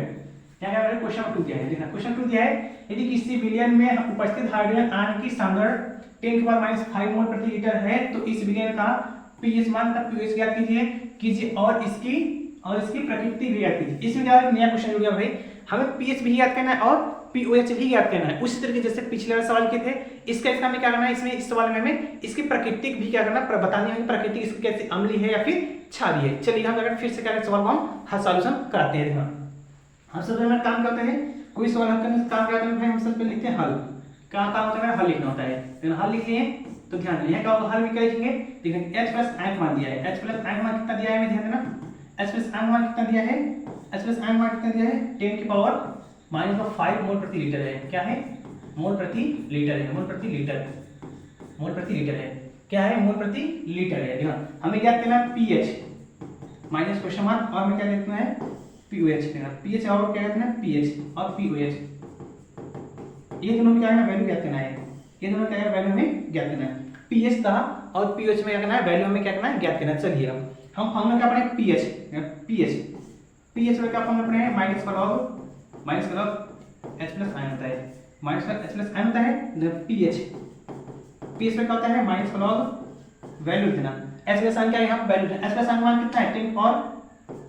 [SPEAKER 1] क्या क्या है क्वेश्चन नंबर 2 दिया है, देखना क्वेश्चन 2 दिया है यदि किसी विलयन में उपस्थित हाइड्रोजन आयन की सांद्रता 10 की पावर -5 मोल प्रति लीटर है तो इस विलयन का पीएच मान का पीएच ज्ञात कीजिए और इसकी प्रकृति भी ज्ञात कीजिए। इसमें क्या है नया क्वेश्चन जुड़ गया भाई, हमें पीएच भी ज्ञात करना है और पीओएच भी ज्ञात करना है। उसी तरीके जैसे पिछले वाले सवाल के थे इसका हमें क्या करना है, इसमें इस सवाल में हमें इसकी प्रकृति भी क्या करना बतानी है, प्रकृति इसकी कैसे अम्लीय है या फिर क्षारीय है। चलिए हम अगर फिर से क्या सवाल को हम हर सॉल्यूशन कराते हैं। देखना हम सबसे पहले काम करते हैं, कोई सवाल हल करने से काम करते हैं भाई हम सबसे पहले लिखते हैं हल, क्या काम होता है हल लिखना होता है। लेकिन हल लिख लिए तो ध्यान देना क्या होगा, हल भी क्या लिखेंगे, देखिए h प्लस आयन मान दिया है, h प्लस आयन मान कितना दिया है हमें ध्यान देना, h प्लस आयन मान कितना दिया है, h प्लस आयन मान कितना दिया है 10 की पावर -5 मोल प्रति लीटर है, क्या है मोल प्रति लीटर है, मोल प्रति लीटर, मोल प्रति लीटर है, क्या है मोल प्रति लीटर है। देखना हमें क्या करना है pH माइनस क्वेश्चन मार्क और हमें क्या लिखना है pOH, pH और क्या करना है pH और pOH, ये दोनों क्या है वैल्यू ज्ञात करना है, ये दोनों क्या है वैल्यू हमें ज्ञात करना है, pH था और pOH में क्या करना है वैल्यू हमें क्या करना है ज्ञात करना है। चलिए हम फॉर्मूला क्या पढ़े pH में क्या फॉर्मूला पढ़े हैं माइनस का लॉग H प्लस आयन होता है, माइनस का H प्लस आयन होता है pH में क्या होता है माइनस का लॉग वैल्यू देना, H प्लस आयन क्या है यहाँ वैल्यू देना, H प्लस आयन मान कितना है 10 पावर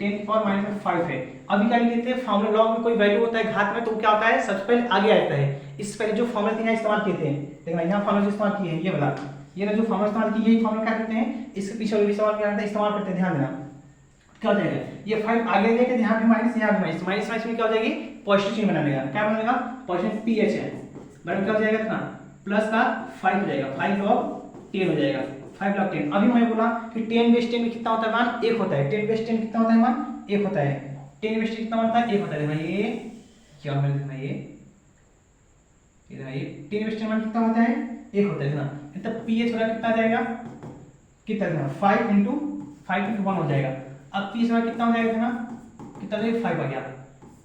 [SPEAKER 1] -5 है। अभी क्या लिखते हैं फॉर्मूला लॉग में कोई वैल्यू होता है घात में तो क्या होता है सबसे पहले आगे आता है, इससे पहले जो फॉर्मूला थे इस्तेमाल किए थे, देखना यहाँ फॉर्मूला इस्तेमाल किए हैं ये वाला, ये ना जो फॉर्मूला इस्तेमाल किए यही फॉर्मूला क्या करते हैं इसके पीछे वाले सवाल क्या करते हैं इस्तेमाल करते हैं, ध्यान देना। क्या हो जाएगा, ये 5 आगे जाएगा, यहाँ पे माइनस, यहाँ पे माइनस, माइनस माइनस में क्या हो जाएगी, पॉजिटिव चिन्ह बना लेगा, क्या बनेगा, पॉजिटिव पीएच है, बराबर क्या हो जाएगा इतना, प्लस का 5 हो जाएगा, 5 log 10 हो जाएगा, 5 log 10। अभी मैं बोला कि 10 बेस 10 में कितना होता है मान, 1 होता है, 10 बेस 10 कितना होता है मान, 1 होता है, 10 बेस 10 कितना होता है, 1 होता है। देखना ये क्या होगा, देखना ये 10 बेस 10 मान कितना होता है, 1 होता है, देखना मतलब पीएच वाला कितना आ जाएगा, कितना देखना 5 इंटू 1 हो जाएगा। अब पीएच वाला कितना हो जाएगा ना, कितना हो 5 आ गया,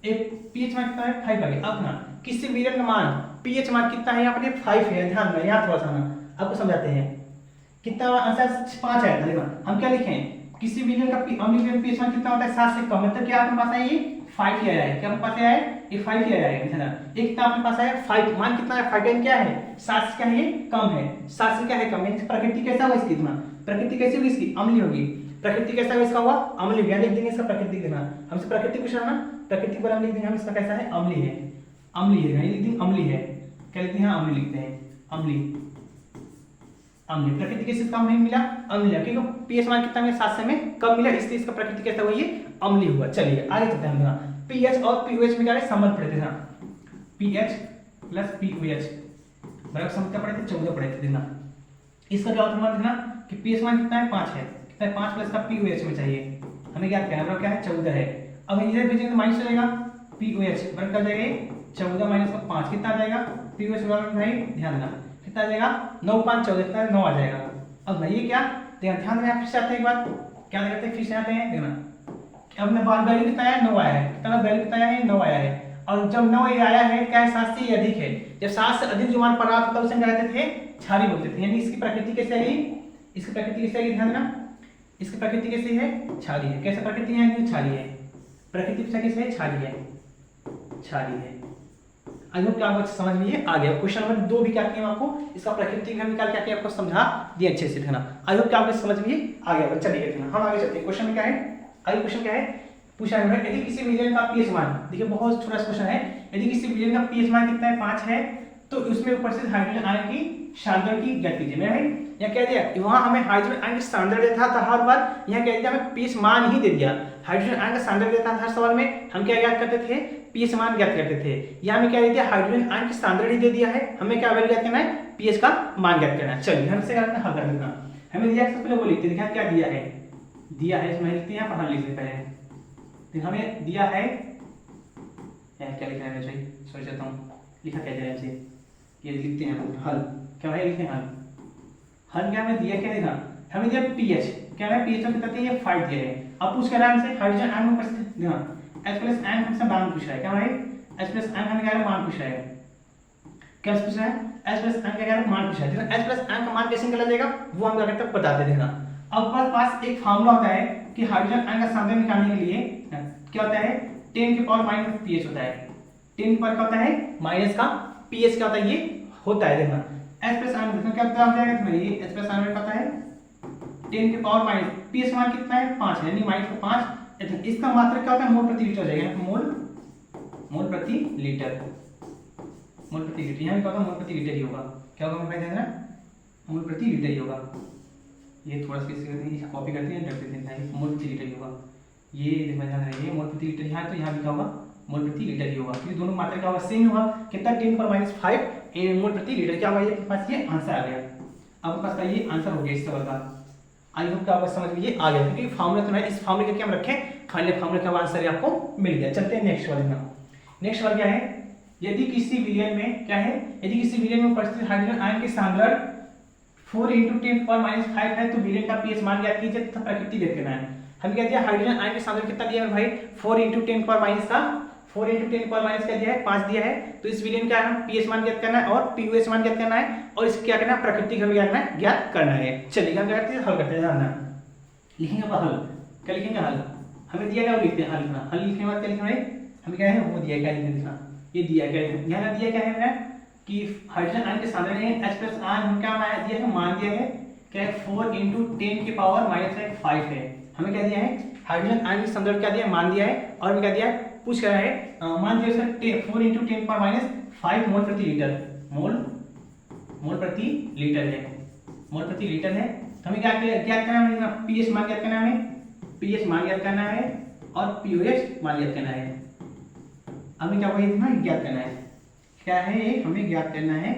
[SPEAKER 1] एक पीएच मान कितना है 5 आ गया। अब ना किसी विलयन का मान पीएच मान कितना है, यहाँ पर 5 है, ध्यान में यहाँ थोड़ा सा ना आपको समझाते हैं, कितना आंसर 5 आया था। देखो हम क्या लिखें, किसी विलयन का अम्लीय विलयन पीएच मान कितना होता है 7 से कम, मतलब क्या आपके पास है ये 5 ही आया है, क्या आपके पास आया है ये 5 ही आया है ना, एक कितना आपके पास आया 5, मान कितना है 5 क्या है 7 से क्या है ये कम है, 7 से क्या है कम है। प्रकृति कैसा होगा इसकी, इतना प्रकृति कैसी होगी इसकी, अम्लीय होगी, प्रकृति कैसा है इसका हुआ अम्लीय, यहाँ लिख देंगे इसका प्रकृति देना, हमसे प्रकृति पूछ रहा ना, प्रकृति पर हम लिख देंगे हम इसका कैसा है अम्लीय है, अम्लीय है, लिख देंगे अम्लीय है, क्या लिखते हैं अम्लीय लिखते हैं, अम्लीय अम्लीय। प्रकृति कैसे कम नहीं मिला, अम्लीय, क्योंकि पीएच मान कितना मिला 7 से में कम मिला, इसलिए इसका प्रकृति कैसा हुआ ये अम्लीय हुआ। चलिए आगे चलते हैं हम, पीएच और पीओएच में क्या है संबंध पढ़े थे ना, पीएच प्लस पीओएच बराबर संबंध पढ़े थे, 14 पढ़े थे ना, इसका क्या होता है देखना कि पीएच मान कितना है 5 है, कितना है 5 प्लस का पीओएच में चाहिए हमें क्या करना है, क्या है 14 है। अब इधर भेजेंगे तो माइनस चलेगा, पीओएच बराबर क्या जाएगा 14 माइनस का 5 कितना आ जाएगा, पीओएच बराबर भाई ध्यान देना कितना आ जाएगा 9 5 14 कितना 9 आ जाएगा। अब भाई ये क्या ध्यान देना, फिर से आते हैं एक बार क्या करते हैं, फिर से आते हैं देखना, अब ना बार वैल्यू कितना है 9 आया है, कितना वैल्यू कितना है 9 आया है, और जब 9 ये आया है क्या है 7 से अधिक है, जब 7 से अधिक जो मान प्राप्त होता है उसे क्या कहते थे क्षारीय बोलते थे, यानी इसकी प्रकृति कैसे है, इसकी प्रकृति कैसे है ध्यान देना, इसकी प्रकृति कैसी है क्षारीय है, कैसे प्रकृति है क्षारीय है, प्रकृति कैसे है क्षारीय है, क्षारीय है। आई होप क्या आपको समझ में ये आ गया। क्वेश्चन नंबर 2 भी क्या किया आपको, इसका प्रकृति हम निकाल के आपको समझा दिया अच्छे से है ना, आई होप क्या आपको समझ में ये आ गया। चलिए हम आगे चलते हैं, क्वेश्चन में क्या है, आगे क्वेश्चन क्या है पूछा है, यदि किसी विलयन का पीएच मान, देखिए बहुत छोटा सा क्वेश्चन है, यदि किसी विलयन का पीएच मान कितना है 5 है, तो उसमें उपस्थित हाइड्रोजन आयन की सांद्रता की ज्ञात कीजिए। मेरा भाई यहाँ कह दिया, वहां हमें हाइड्रोजन आयन की सांद्रता देता था हर बार, यहाँ कह दिया हमें पीएच मान ही दे दिया, हाइड्रोजन आयन का सांद्रता देता था हर सवाल में, हम क्या ज्ञात करते थे पीएच मान ज्ञात करते थे। यहाँ हमें क्या दे दिया हाइड्रोजन आयन की सांद्रता दे दिया है, हमें क्या वैल्यू ज्ञात करना है पीएच का मान ज्ञात करना है। चलिए हमसे क्या करना है हल कर देना, हमें दिया सबसे पहले वो लिखते हैं, क्या दिया है, दिया है इसमें लिखते हैं यहाँ पर हल लिखते पहले, तो हमें दिया है क्या लिखना है भाई सोच जाता हूँ, लिखा क्या जाए हमसे, ये लिखते हैं हल, क्या है लिखते हैं हल, हल क्या हमें दिया क्या देना, हमें दिया पीएच, क्या है पीएच में कितना दिया 5 दिया है। अब पूछ कर रहा है हमसे हाइड्रोजन आयन में उपस्थित देना, H प्लस आयन हमसे मान पूछ रहा है, क्या भाई H प्लस आयन हमें क्या है मान पूछ रहा है, क्या पूछ रहा है H प्लस आयन का क्या है मान पूछ रहा है, H प्लस आयन का मान कैसे निकाला जाएगा वो हम क्या करते हैं बताते देखना। अब पास एक फार्मूला होता है कि हाइड्रोजन आयन का सांद्रता निकालने के लिए क्या होता है 10 की पावर माइनस पीएच होता है, 10 की पावर क्या होता है माइनस का पीएच क्या होता है ये होता है देखना। H प्लस आयन देखना क्या हो जाएगा तुम्हें, ये H प्लस आयन में पता है 10 की पावर माइनस पीएच मान कितना है 5 यानी माइनस का 5, इसका मात्रा क्या होता है मोल प्रति लीटर हो जाएगा, मोल प्रति लीटर, मोल प्रति लीटर, यहाँ भी क्या होगा मोल प्रति लीटर ही होगा, क्या होगा मैं देना मोल प्रति लीटर ही होगा, ये थोड़ा सा इससे कॉपी करते हैं रख देते हैं मोल प्रति लीटर ही होगा, ये देखना ध्यान रखिए मोल प्रति लीटर यहाँ, तो यहाँ भी क्या होगा मोल प्रति लीटर ही होगा, क्योंकि दोनों मात्रा क्या होगा सेम होगा, कितना 10 पर माइनस 5 मोल प्रति लीटर क्या होगा, ये पास ये आंसर आ गया, आपके पास का ये आंसर हो गया इस सवाल का। आई होप आपको समझ में ये आ गया, क्योंकि फार्मूला तो है, इस फार्मूले करके हम रखें फाइनल फार्मूले का आंसर आपको मिल गया। चलते हैं नेक्स्ट वाले में, नेक्स्ट वाला क्या है, यदि किसी विलयन में क्या है, यदि किसी विलयन में उपस्थित हाइड्रोजन आयन की सांद्रता 4 × 10⁻⁵ है, तो विलयन का पीएच मान ज्ञात कीजिए तथा प्रकृति व्यक्त करना है। हम क्या दिया हाइड्रोजन आयन की सांद्रता कितना दिया है भाई 4 × 10⁻⁻ क्या दिया है 5 दिया है, तो इस विलयन का हम पीएच मान ज्ञात करना है और पीओएच मान ज्ञात करना है, और इसको क्या करना है प्रकृति हमें ज्ञात करना है। चलिए हम क्या करते हैं हल करते हैं, जानना लिखेंगे अब हल, क्या लिखेंगे हल, हमें दिया क्या वो लिखते हैं हल लिखना, हल लिखने के बाद क्या लिखना है हमें क्या है वो दिया क्या लिखना, ये दिया क्या है यहाँ दिया क्या है मेरा कि हाइड्रोजन आयन के सांद्रता है H प्लस आयन हम क्या दिया है मान दिया है क्या है 4 × 10⁻⁵ है, हमें क्या दिया है हाइड्रोजन आयन की सांद्रता क्या दिया है मान दिया है, और हमें क्या दिया है पूछ कर रहा है मान दिया सर 4 × 10⁻⁵ मोल प्रति लीटर, मोल प्रति लीटर है, मोल प्रति लीटर है, हमें क्या करना है पीएच मान ज्ञात करना है, हमें पीएच मान ज्ञात करना है और पीओएच मान ज्ञात करना है। हमें क्या वही ज्ञात करना है, क्या है ये, हमें ज्ञात करना है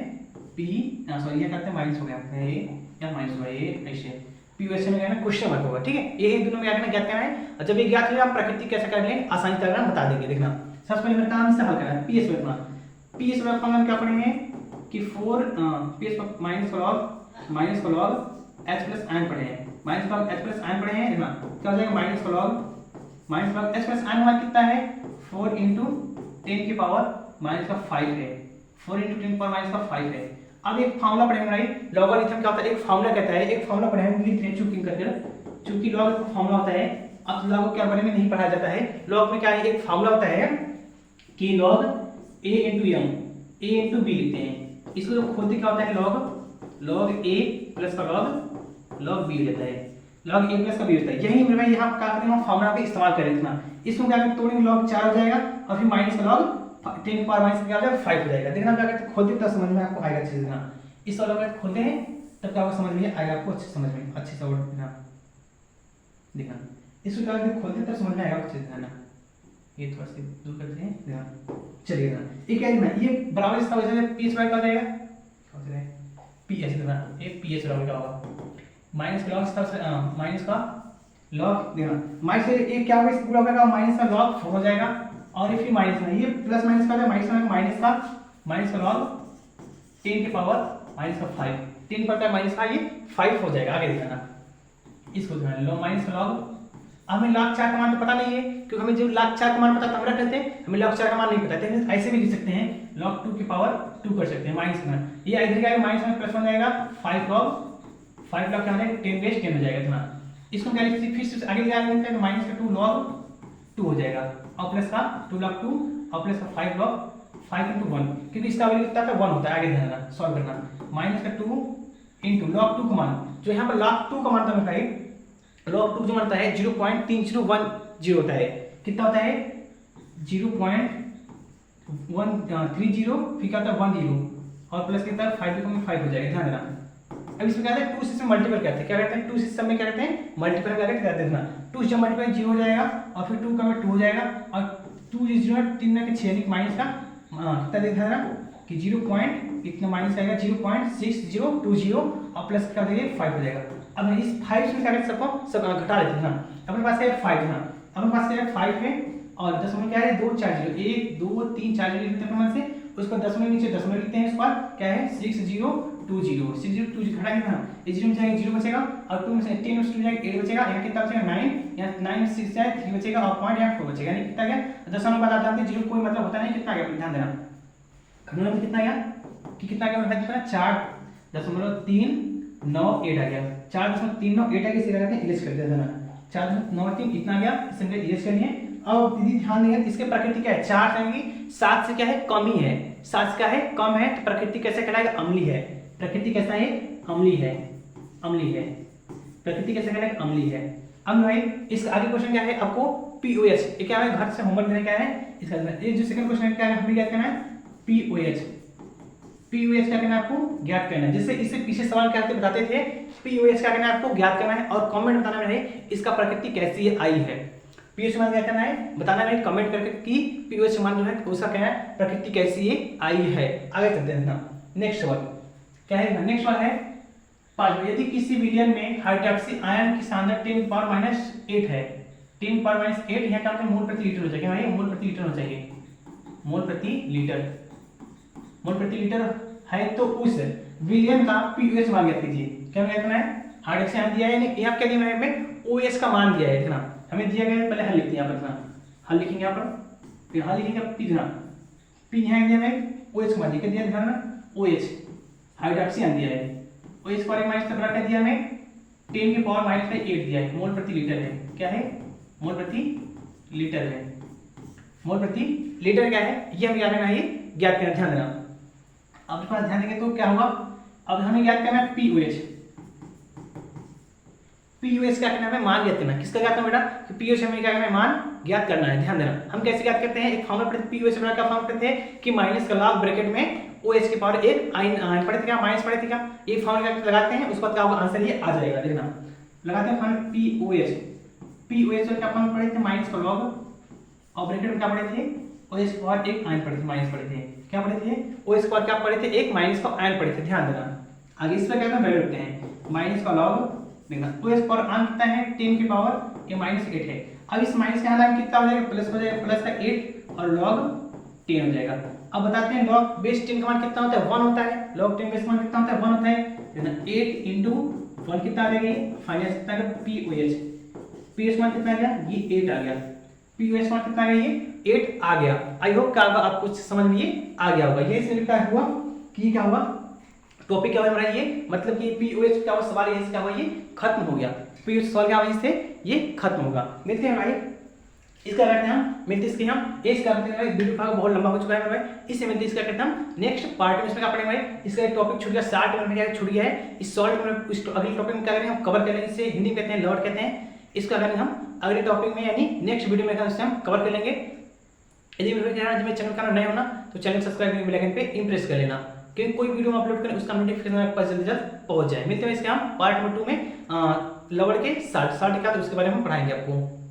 [SPEAKER 1] पी सॉरी ये करते हैं माइनस हो गया है ये या माइनस हुआ ये ऐसे पीओएच में क्या क्वेश्चन मार्क होगा, ठीक है। ये दोनों में ज्ञात करना है और जब ये ज्ञात हो जाए आप प्रकृति कैसे कर लेंगे आसानी से करना बता देंगे। देखना सबसे पहले मेरा काम इससे हल करना है पीएच में। पीएच में फॉर्मूला क्या पढ़ेंगे कि 4 पीएच माइनस का लॉग h प्लस आयन पढ़े हैं, माइनस का h प्लस आयन पढ़े हैं। देखना क्या हो जाएगा माइनस का लॉग h प्लस आयन हमारा कितना है 4 इंटू 10 की पावर माइनस का 5 है, 4 इंटू 10 पावर माइनस का 5 है। अब एक फार्मूला पढ़ेंगे भाई लॉगरिथम क्या होता है, एक फार्मूला कहता है, एक फार्मूला पढ़ेंगे लिख रहे चुकिंग करके, चूंकि लॉग का फार्मूला होता है। अब लॉग को क्या बारे में नहीं पढ़ाया जाता है, लॉग में क्या है एक फार्मूला होता है कि log a into m a into b लिखते हैं। इसको जब खोलते क्या होता है लॉग a प्लस का लॉग b लेता है, लॉग a प्लस का b होता है। यही मेरे भाई यहाँ क्या करेंगे हम फार्मूला पे इस्तेमाल करें। इतना इसको क्या करें तोड़ेंगे लॉग 4 हो जाएगा और फिर माइनस का लॉग 10 पावर माइनस क्या हो जाएगा 5 हो जाएगा। देखना क्या करते खोलते तब समझ में आपको आएगा अच्छे से। देखना इस वाला अगर खोलते हैं तब क्या समझ में आएगा आपको अच्छे समझ में अच्छे से। और देखना इसको क्या करते खोलते तब समझ में आएगा अच्छे से ना। ये थोड़ा सा दूर करते हैं देखना चलिए ना ये क्या है ये बराबर इसका वजह से पीएच बाय क्या हो जाएगा क्या हो जाएगा पीएच देखना ये पीएच बराबर क्या होगा माइनस का लॉग माइनस का लॉग देखना माइनस से ये क्या होगा इस पूरा का माइनस का लॉग 4 हो जाएगा और ये फिर माइनस में ये प्लस माइनस का माइनस का लॉग 10 की पावर माइनस का 5 10 पर माइनस का ये 5 हो जाएगा। आगे दिखाना इसको देखना लो माइनस का लॉग हमें log 4 का मान तो पता नहीं है क्योंकि हमें जो log 4 का मान पता तब रखते हैं, हमें log 4 का मान नहीं पता है। ऐसे भी लिख सकते हैं log 2 की पावर 2 कर सकते हैं माइनस का ये इधर का माइनस में प्लस 1 जाएगा 5 log क्या हो जाएगा 10 बेस 10 हो जाएगा। इतना इसको क्या लिखते हैं फिर से आगे ले आएंगे तो माइनस का 2 log 2 हो जाएगा और प्लस का 2 log 2 और प्लस का 5 log 5 into 1 क्योंकि इसका वैल्यू कितना था 1 होता है। आगे ध्यान सॉल्व करना माइनस का 2 into log 2 का मान जो यहाँ पर log 2 का मान था मैं log 2 जो बनता है 0.3010 होता है। कितना होता है 0.130 फिर क्या होता है 10 और प्लस कितना 5 को 5 हो जाएगा। ध्यान देना अब इसमें क्या है 2 से मल्टीपल करते हैं क्या करते हैं 2 सिस्टम में क्या करते हैं मल्टीपल करके करते हैं। 2 से मल्टीपल 0 हो जाएगा और फिर 2 का में 2 हो जाएगा और 2 0 3 के 6 माइनस का कितना देखा ना कि 0 पॉइंट इतना माइनस आएगा 0.6020 और प्लस क्या देंगे 5 हो जाएगा। अब इस 5 से क्या सबको सब घटा लेते हैं ना अपने पास है 5 ना अपने पास है 5 है और दशमलव क्या है 2 4 0 1 2 3 4 0 लिखते हैं से उसको दशमलव नीचे दशमलव लिखते हैं। इस पर क्या है 6020 घटाएंगे ना ये 0 में जाएगा 0 बचेगा और 2 में से 10 में 2 जाएगा 8 बचेगा। यहाँ कितना बचेगा 9 यहाँ 9 6 जाए 3 बचेगा और पॉइंट यहाँ 4 बचेगा। यानी कितना गया दशमलव बाद आप जानते हैं 0 कोई मतलब होता नहीं कितना गया ध्यान देना घटाने में कितना गया कि कितना गया 4.398 आ गया 4.398 आगे सीधा करके इरेज कर देना 4.93 इतना गया इसे हम इरेज कर लिए। अब दीदी ध्यान देंगे इसके प्रकृति क्या है 4 आएंगी 7 से क्या है कम ही है 7 से क्या है कम है तो प्रकृति कैसे कहलाएगा अम्लीय है। प्रकृति कैसा है अम्लीय है प्रकृति कैसे कहलाएगा अम्लीय है। अब भाई इस आगे क्वेश्चन क्या है आपको पीओएच ये क्या है घर से होमवर्क देना क्या है इसका ये जो सेकंड क्वेश्चन है क्या है हमें क्या करना है पीओएच क्या करना है आपको ज्ञात करना है। जिससे इससे पीछे सवाल क्या बताते थे पीओएच क्या करना है आपको ज्ञात करना है और कमेंट बताना है इसका प्रकृति कैसी है आई है। पीओएच मान क्या करना है बताना है कमेंट करके कि पीओएच मान जो है उसका क्या है प्रकृति कैसी है आई है। आगे चलते हैं नेक्स्ट सवाल क्या है नेक्स्ट सवाल है 5 यदि किसी विलियन में हाइड्रोक्सी आयन की सांद्रता 10 पावर -8 है 10 पावर -8 यहाँ क्या मोल प्रति लीटर हो जाएगा भाई मोल प्रति लीटर होना चाहिए मोल प्रति लीटर है तो उस विलियन का पीओएच मान ज्ञात कीजिए। क्या करना है हाइड्रोक्सी आयन दिया है यहाँ क्या दिया है ओएच का मान दिया है इतना हमें दिया गया है पहले हल लिखते हैं यहाँ पर इतना हल लिखेंगे यहाँ पर फिर हल लिखेंगे पी इतना पी यहाँ दिया है ओएच का मान दिया दिया ध्यान ओएच हाइड्रोक्सी आयन दिया है ओएच पर माइनस का ब्रैकेट दिया हमें 10 की पावर -8 दिया है मोल प्रति लीटर है क्या है मोल प्रति लीटर है मोल प्रति लीटर क्या है ये हमें क्या करना है ये ज्ञात करना ध्यान देना। अब थोड़ा ध्यान देंगे तो क्या होगा अब हमें ज्ञात करना है पीओएच क्या करना है मान ज्ञात करना किसका ज्ञात करना बेटा कि पीओएच हमें क्या करना है मान ज्ञात करना है। ध्यान देना हम कैसे ज्ञात करते हैं एक फॉर्मूला पढ़ते पीओएच का फॉर्मूला पढ़ते हैं कि माइनस का लॉग ब्रैकेट में ओएच की पावर 1 आयन पढ़ते क्या माइनस पढ़ते क्या एक फॉर्मूला लगाते हैं उसके बाद क्या होगा आंसर ये आ जाएगा। देखना लगाते हैं फॉर्मूला पी ओ एच क्या अपन पढ़े थे, माइनस का लॉग, और ब्रैकेट में क्या पढ़े थे, ओ एच स्क्वायर एक आयन पढ़े थे, माइनस पढ़े थे, क्या पढ़े थे, ओ स्क्वायर क्या पढ़े थे, एक माइनस का आयन पढ़े थे, ध्यान देना। आगे इसका क्या वैल्यू रखते हैं, माइनस का लॉग देखना, ओ स्क्वायर आयन कितना है 10 की पावर ये माइनस 8 है। अब इस माइनस का आयन कितना हो जाएगा, प्लस हो जाएगा, प्लस का 8 और लॉग 10 हो जाएगा। अब बताते हैं लॉग बेस 10 का मान कितना होता है, 1 होता है, लॉग 10 बेस मान कितना होता है, 1 होता है, देखना 8 इंटू 1 कितना आ जाएगा, फाइनल कितना आएगा, P O H, P H मान कितना आ गया, ये 8 आ गया, पी ओ एच मान कितना आ गया, ये 8 आ गया। आई होप क्या आपको कुछ समझ में ये आ गया होगा। ये इसमें क्या हुआ कि क्या हुआ, टॉपिक क्या हुआ हमारा ये, मतलब कि पी ओ एच क्या हुआ, सवाल ये क्या हुआ, ये खत्म हो गया, पी ओ एच सवाल क्या हुआ, इससे ये खत्म होगा। मिलते हैं भाई, इसका करते हैं हम, मिलते इसके हम इस करते हैं भाई, वीडियो का बहुत लंबा हो चुका है भाई, इससे मिलते इसका करते हैं हम नेक्स्ट पार्ट में। इसमें क्या पढ़ेंगे भाई, इसका एक टॉपिक छूट गया, 60 मिनट में क्या छूट गया है, इस सॉल्ट में इस अगले टॉपिक में क्या करेंगे हम कवर करेंगे, इसे हिंदी में कहते हैं लॉर्ड कहते हैं, इसका करेंगे हम अगले टॉपिक में यानी नेक्स्ट वीडियो में हम कवर कर लेंगे। यदि मेरे चैनल का नए होना तो चैनल सब्सक्राइब करके बेल आइकन पे इंप्रेस कर लेना, क्योंकि कोई वीडियो हम अपलोड करें उसका नोटिफिकेशन आपके पास जल्दी जल्द पहुंच जाए। मिलते हैं इसके हम पार्ट नंबर 2 में लवर के 60 क्या, तो उसके बारे में पढ़ाएंगे आपको।